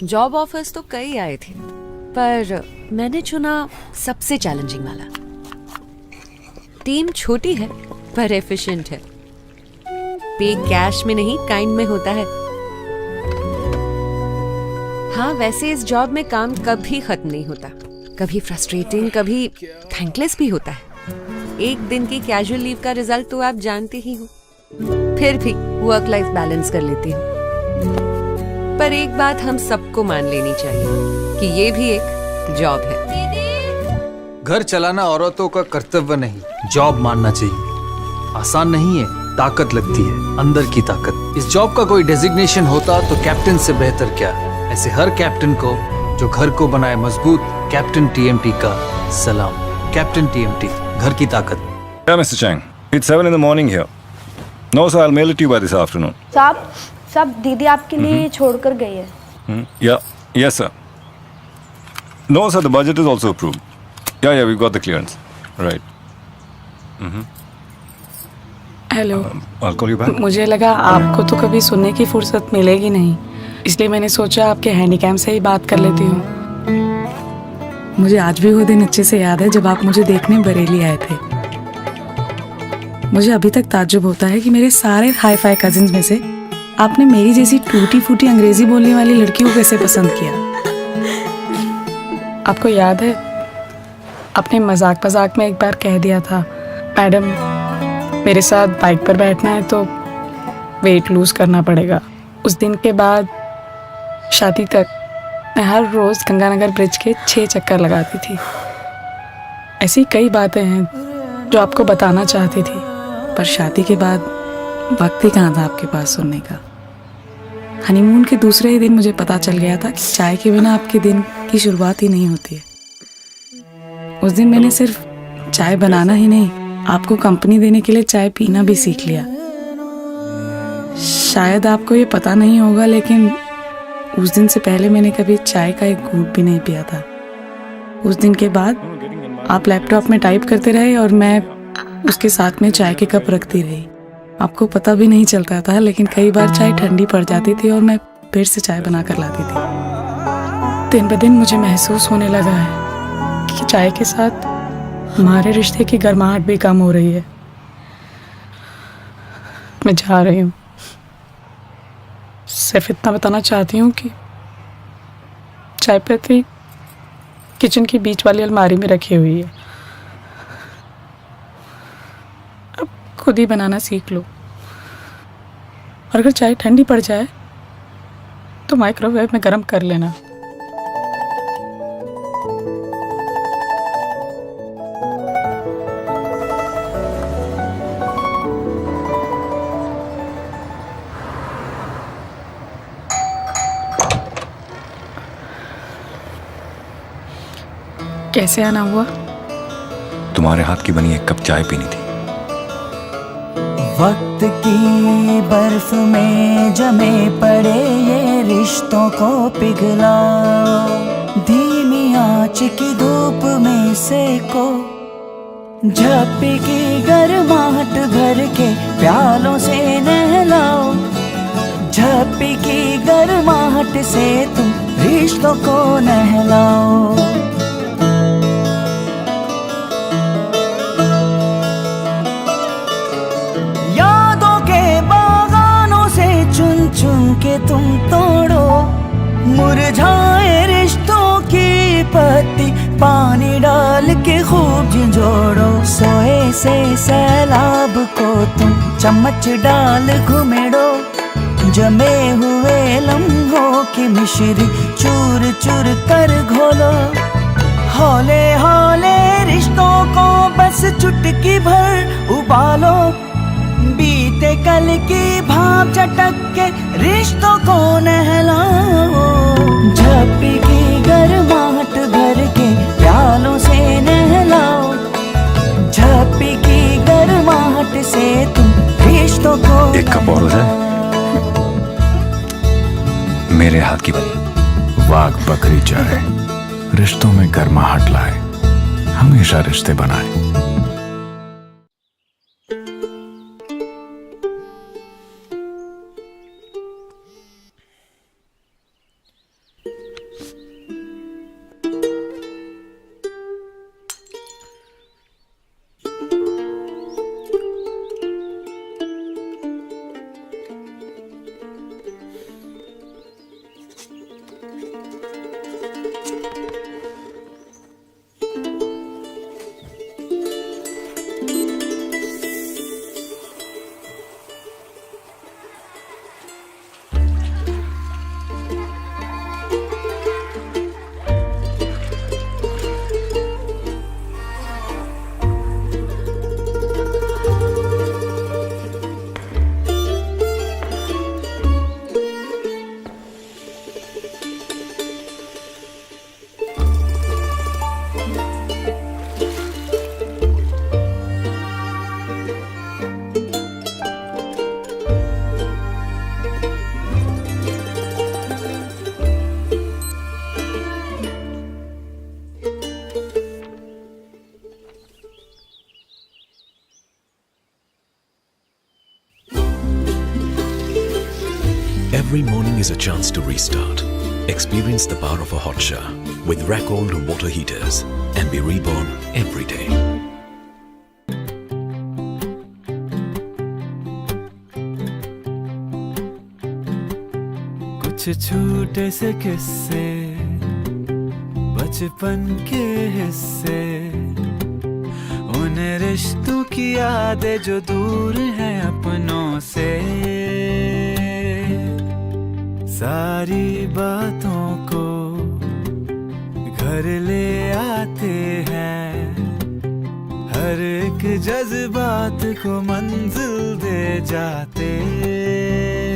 Job offers तो कई आए थे, पर मैंने चुना सबसे चैलेंजिंग वाला। टीम छोटी है पर एफिशिएंट है। पे कैश में नहीं, काइंड में होता है। हाँ, वैसे इस जॉब में काम कभी खत्म नहीं होता। कभी फ्रस्ट्रेटिंग, कभी थैंकलेस भी होता है। एक दिन की कैजुअल लीव का रिजल्ट तो आप जानते ही हो। फिर भी वर्क लाइफ बैलेंस कर लेती हूँ। पर एक बात हम सबको मान लेनी चाहिए कि ये भी एक जॉब है। घर चलाना औरतों का कर्तव्य नहीं, जॉब मानना चाहिए। आसान नहीं है, ताकत लगती है, अंदर की ताकत। इस जॉब का कोई डेजिग्नेशन होता तो कैप्टन से बेहतर क्या। ऐसे हर कैप्टन को जो घर को बनाए मजबूत, कैप्टन टीएमटी का सलाम। कैप्टन टीएमटी, घर की ताकत। Yeah, Mr. Chang. It's 7 in the morning here. No, sir, I'll mail it to you by this afternoon. साहब दीदी आपके लिए छोड़कर गई है। Yeah, yes, sir. No, sir, the budget is also approved. Yeah, we've got the clearance. Right. Hello. I'll call you back. मुझे लगा आपको तो कभी सुनने की फुर्सत मिलेगी नहीं, इसलिए मैंने सोचा आपके हैंडीकैम से ही बात कर लेती हूँ। मुझे आज भी वो दिन अच्छे से याद है जब आप मुझे देखने बरेली आए थे। मुझे अभी तक ताज्जुब होता है कि मेरे सारे हाई फाई कजिन्स में से आपने मेरी जैसी टूटी फूटी अंग्रेजी बोलने वाली लड़की को कैसे पसंद किया। आपको याद है, आपने मजाक मजाक में एक बार कह दिया था, मैडम मेरे साथ बाइक पर बैठना है तो वेट लूज करना पड़ेगा। उस दिन के बाद शादी तक मैं हर रोज गंगानगर ब्रिज के 6 चक्कर लगाती थी। ऐसी कई बातें हैं जो आपको बताना चाहती थी, पर शादी के बाद वक्त ही कहाँ था आपके पास सुनने का। हनीमून के दूसरे ही दिन मुझे पता चल गया था कि चाय के बिना आपके दिन की शुरुआत ही नहीं होती है। उस दिन मैंने सिर्फ चाय बनाना ही नहीं, आपको कंपनी देने के लिए चाय पीना भी सीख लिया। शायद आपको ये पता नहीं होगा, लेकिन उस दिन से पहले मैंने कभी चाय का एक घूंट भी नहीं पिया था। उस दिन के बाद आप लैपटॉप में टाइप करते रहे और मैं उसके साथ में चाय के कप रखती रही। आपको पता भी नहीं चलता था, लेकिन कई बार चाय ठंडी पड़ जाती थी और मैं फिर से चाय बना कर लाती थी। दिन ब दिन मुझे महसूस होने लगा है कि चाय के साथ हमारे रिश्ते की गर्माहट भी कम हो रही है। मैं जा रही हूँ। सिर्फ इतना बताना चाहती हूँ कि चाय पत्ती किचन की बीच वाली अलमारी में रखी हुई है। अब खुद ही बनाना सीख लो, और अगर चाय ठंडी पड़ जाए तो माइक्रोवेव में गर्म कर लेना। कैसे आना हुआ? तुम्हारे हाथ की बनी एक कप चाय पीनी थी। वक्त की बर्फ में जमे पड़े ये रिश्तों को पिघलाओ, धीमी आंच की धूप में सेको, झप्पी की गर्माहट भर के प्यालों से नहलाओ, झप्पी की गर्माहट से तुम रिश्तों को नहलाओ। चुन के तुम तोड़ो मुरझाए रिश्तों की पत्ती, पानी डाल के खूब झिंझोड़ो। सोए से सैलाब को तुम चम्मच डाल घुमेड़ो, जमे हुए लम्हों की मिश्री चूर चूर कर घोलो। हौले हौले रिश्तों को बस चुटकी भर उबालो, बीते कल की भाप चटक के रिश्तों को नहलाओ, झप्पी की गर्माहट भर के प्यालों से नहलाओ, झप्पी की गर्माहट से तुम रिश्तों को। एक कप और हो जाए। मेरे हाथ की बनी वाघ बकरी चाय रिश्तों में गर्माहट लाए, हमेशा रिश्ते बनाए। always a chance to restart. Experience the power of a hot shower with Racold water heaters and be reborn every day. कुछ छूटे से किस्से, बचपन के हिस्से, उन रिश्तों की यादें जो दूर हैं अपनों से, सारी बातों को घर ले आते हैं, हर एक जज्बात को मंजिल दे जाते हैं,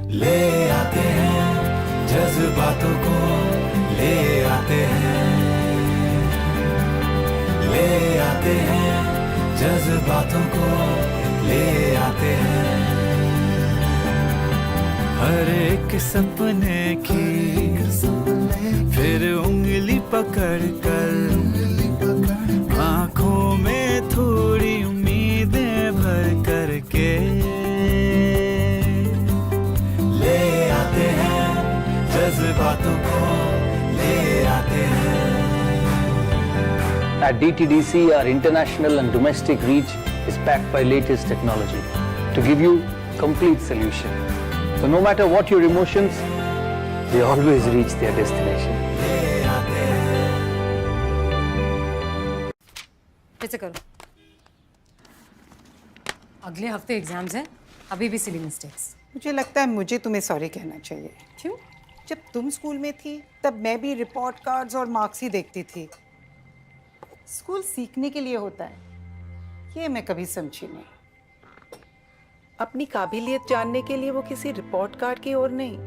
ले आते हैं जज्बातों को, ले आते हैं, ले आते हैं जज्बातों को, ले आते हैं, हर एक सपने की फिर उंगली पकड़ कर, आंखों में थोड़ी उम्मीदें भर करके, ले आते हैं जज्बातों को, ले आते हैं। At DTDC, our international and domestic reach is backed by latest technology to give you complete solution. So no matter what your emotions, they always reach their destination. फिर से करो। अगले हफ्ते एग्जाम्स हैं, अभी भी सिली मिस्टेक्स। मुझे लगता है मुझे तुम्हें सॉरी कहना चाहिए। क्यों? जब तुम स्कूल में थी तब मैं भी रिपोर्ट कार्ड्स और मार्क्स ही देखती थी। स्कूल सीखने के लिए होता है, ये मैं कभी समझी नहीं। अपनी काबिलियत जानने के लिए वो किसी रिपोर्ट कार्ड की ओर नहीं,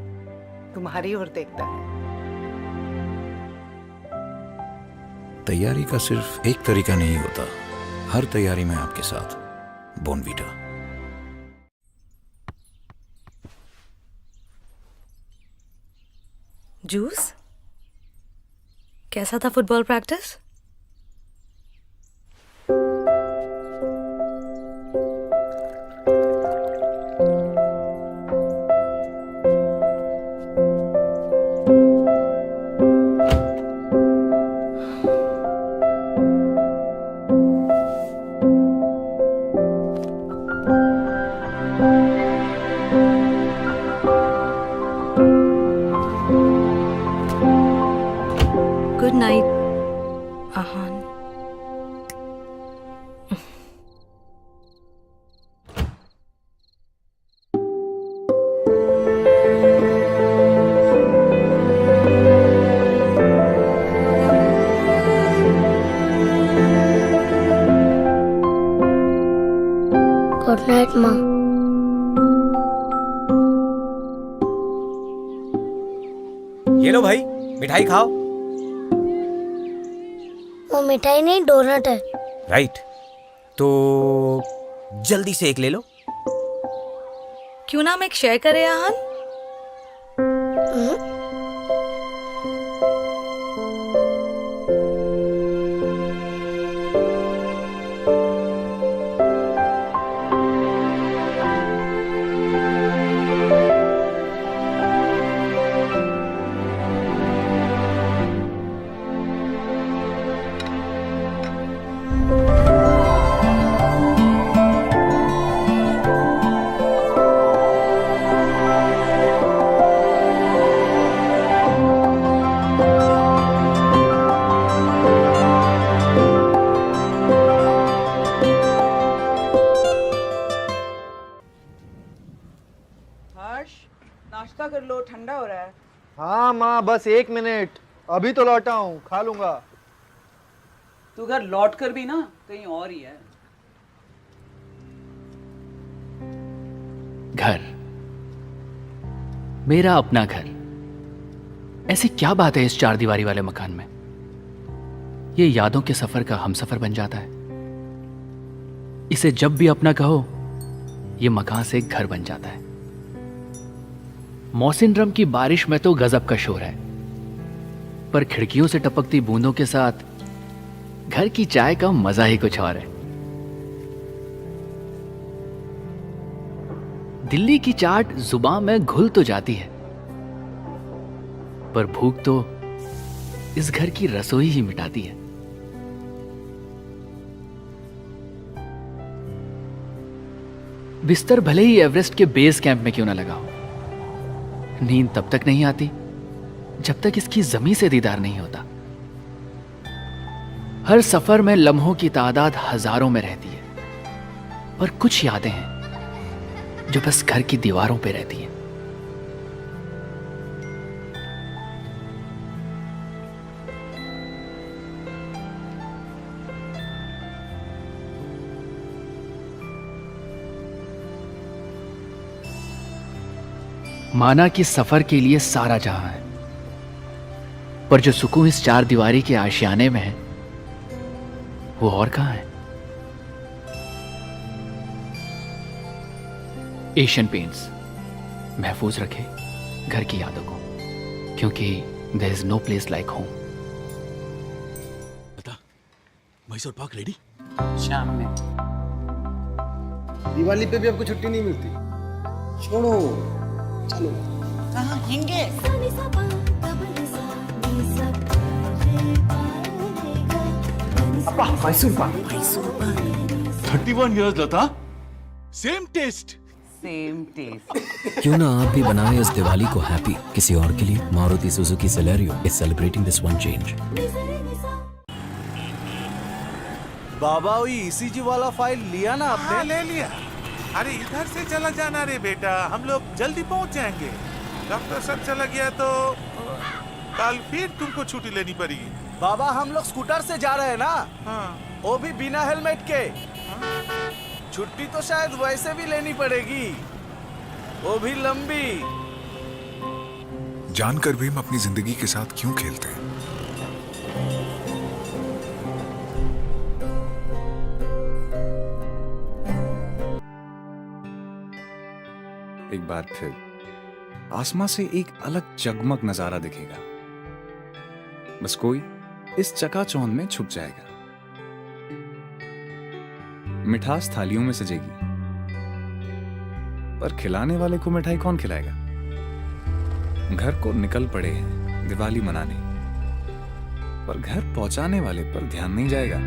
तुम्हारी ओर देखता है। तैयारी का सिर्फ एक तरीका नहीं होता, हर तैयारी में आपके साथ बोर्नवीटा। जूस? कैसा था football practice? Good night, Ahan. Good night, Ma. ये लो भाई, मिठाई खाओ। वो मिठाई नहीं, डोनट है। राइट, तो जल्दी से एक ले लो। क्यों ना हम एक शेयर करें, आहान? नाश्ता कर लो, ठंडा हो रहा है। हाँ माँ, बस 1 मिनट, अभी तो लौटा हूँ, खा लूंगा। तू घर लौट कर भी ना कहीं और ही है। घर, मेरा अपना घर। ऐसी क्या बात है इस 4 दीवारी वाले मकान में? ये यादों के सफर का हमसफर बन जाता है। इसे जब भी अपना कहो, ये मकान से एक घर बन जाता है। मौसिन रम की बारिश में तो गजब का शोर है, पर खिड़कियों से टपकती बूंदों के साथ घर की चाय का मजा ही कुछ और है। दिल्ली की चाट जुबान में घुल तो जाती है, पर भूख तो इस घर की रसोई ही मिटाती है। बिस्तर भले ही एवरेस्ट के बेस कैंप में क्यों ना लगा हो, नींद तब तक नहीं आती जब तक इसकी जमी से दीदार नहीं होता। हर सफर में लम्हों की तादाद हजारों में रहती है, पर कुछ यादें हैं जो बस घर की दीवारों पे रहती हैं। माना कि सफर के लिए सारा जहां है, पर जो सुकून इस चार दीवारी के आशियाने में है वो और कहां है। एशियन पेंट्स महफूज रखे घर की यादों को, क्योंकि there is no place like home. बता, मैसूर पाक रेडी? शाम में। दिवाली पे भी आपको छुट्टी नहीं मिलती। छोड़ो, चलो। कहाँ हैंगे? अपा, Mysore pak. 31 years later, same taste. Same taste. क्यों ना आप भी बनाएं इस दिवाली को हैप्पी किसी और के लिए। Maruti Suzuki Celerio is celebrating this one change. बाबा वही ईसीजी वाला फाइल लिया ना आपने? हाँ, ले लिया। अरे इधर से चला जाना रे बेटा, हम लोग जल्दी पहुंच जाएंगे। डॉक्टर सब चला गया तो कल फिर तुमको छुट्टी लेनी पड़ेगी। बाबा हम लोग स्कूटर से जा रहे हैं ना? हाँ। वो भी बिना हेलमेट के। छुट्टी तो शायद वैसे भी लेनी पड़ेगी, वो भी लंबी। जानकर भी हम अपनी जिंदगी के साथ क्यों खेलते हैं? एक बार फिर आसमां से एक अलग जगमग नजारा दिखेगा। बस कोई इस चकाचौंध में छुप जाएगा। मिठास थालियों में सजेगी, पर खिलाने वाले को मिठाई कौन खिलाएगा? घर को निकल पड़े हैं दिवाली मनाने, पर घर पहुंचाने वाले पर ध्यान नहीं जाएगा।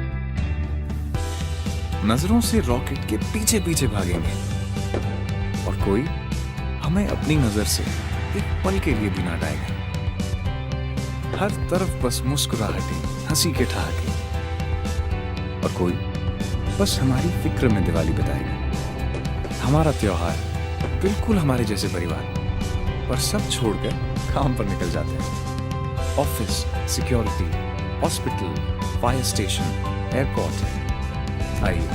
नजरों से रॉकेट के पीछे पीछे भागेंगे, और कोई हमें अपनी नजर से एक पल के लिए भी ना हटाएगा। हर तरफ बस मुस्कुराहटें, हंसी के ठहाके, और कोई बस हमारी फिक्र में दिवाली बिताएगा। हमारा त्योहार बिल्कुल हमारे जैसे परिवार, पर सब छोड़कर काम पर निकल जाते हैं। Office, security, hospital, fire station, airport. आइए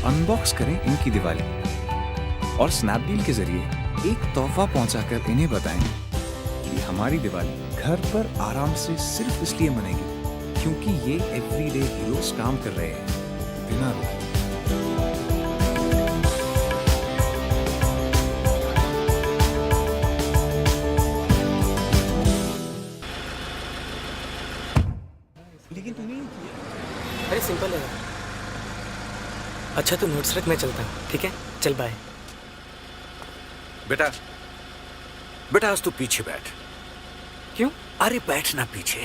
अनबॉक्स करें इनकी दिवाली और स्नैपडील के जरिए एक तोहफा पहुंचाकर इन्हें बताएं कि हमारी दिवाली घर पर आराम से सिर्फ इसलिए मनेगी क्योंकि ये एवरीडे हीरोज काम कर रहे हैं बिना रुके। लेकिन तूने नहीं किया। अरे सिंपल है। अच्छा तू नोट्स रख, मैं चलता हूँ। ठीक है, चल बाय। बेटा बेटा आज तू पीछे बैठ। क्यों? अरे बैठना पीछे।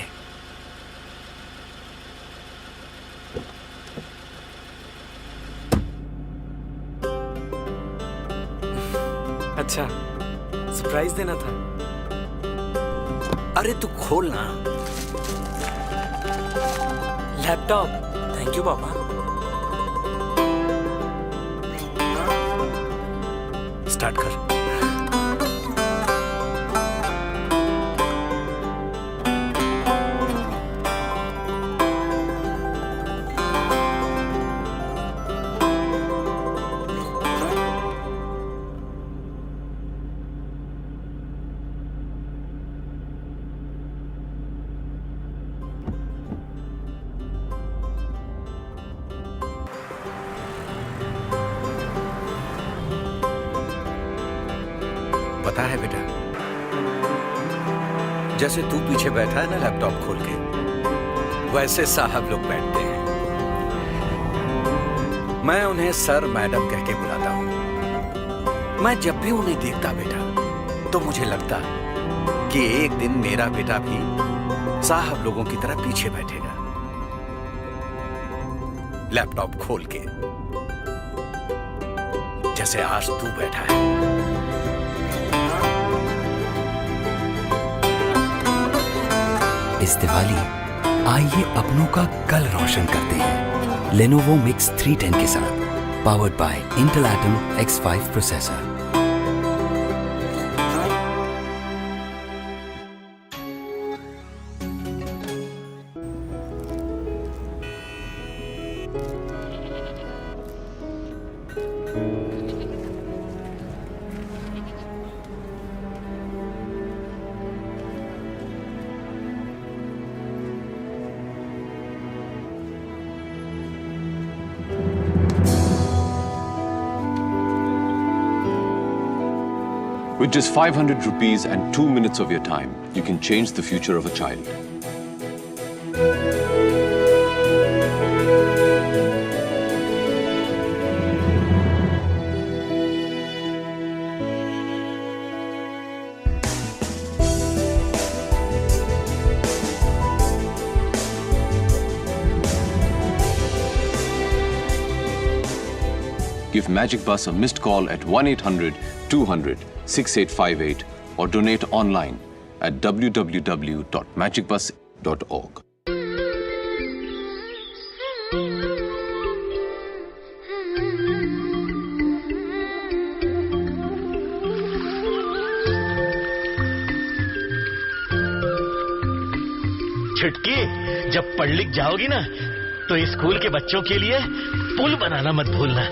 अच्छा सरप्राइज देना था। अरे तू खोल ना। लैपटॉप। थैंक यू पापा। स्टार्ट कर। पता है बेटा, जैसे तू पीछे बैठा है ना लैपटॉप खोल के, वैसे साहब लोग बैठते हैं। मैं उन्हें सर मैडम कह के बुलाता हूं। मैं जब भी उन्हें देखता बेटा तो मुझे लगता कि एक दिन मेरा बेटा भी साहब लोगों की तरह पीछे बैठेगा, लैपटॉप खोल के, जैसे आज तू बैठा है। इस दिवाली आइए अपनों का कल रोशन करते हैं लेनोवो मिक्स 310 के साथ, powered by Intel atom X5 processor. With just 500 rupees and 2 minutes of your time, you can change the future of a child. Give Magic Bus a missed call at 1-800-200-6858 or donate online at www.magicbus.org. छुटकी, जब पढ़ लिख जाओगी ना तो school के बच्चों के लिए पुल बनाना मत भूलना।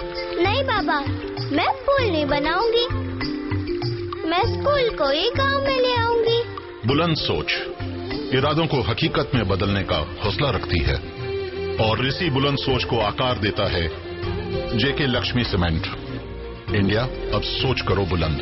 नहीं बाबा, मैं पुल नहीं बनाऊंगी, मैं स्कूल को ही गांव में ले आऊंगी। बुलंद सोच इरादों को हकीकत में बदलने का हौसला रखती है और इसी बुलंद सोच को आकार देता है जेके लक्ष्मी सीमेंट। इंडिया, अब सोच करो बुलंद।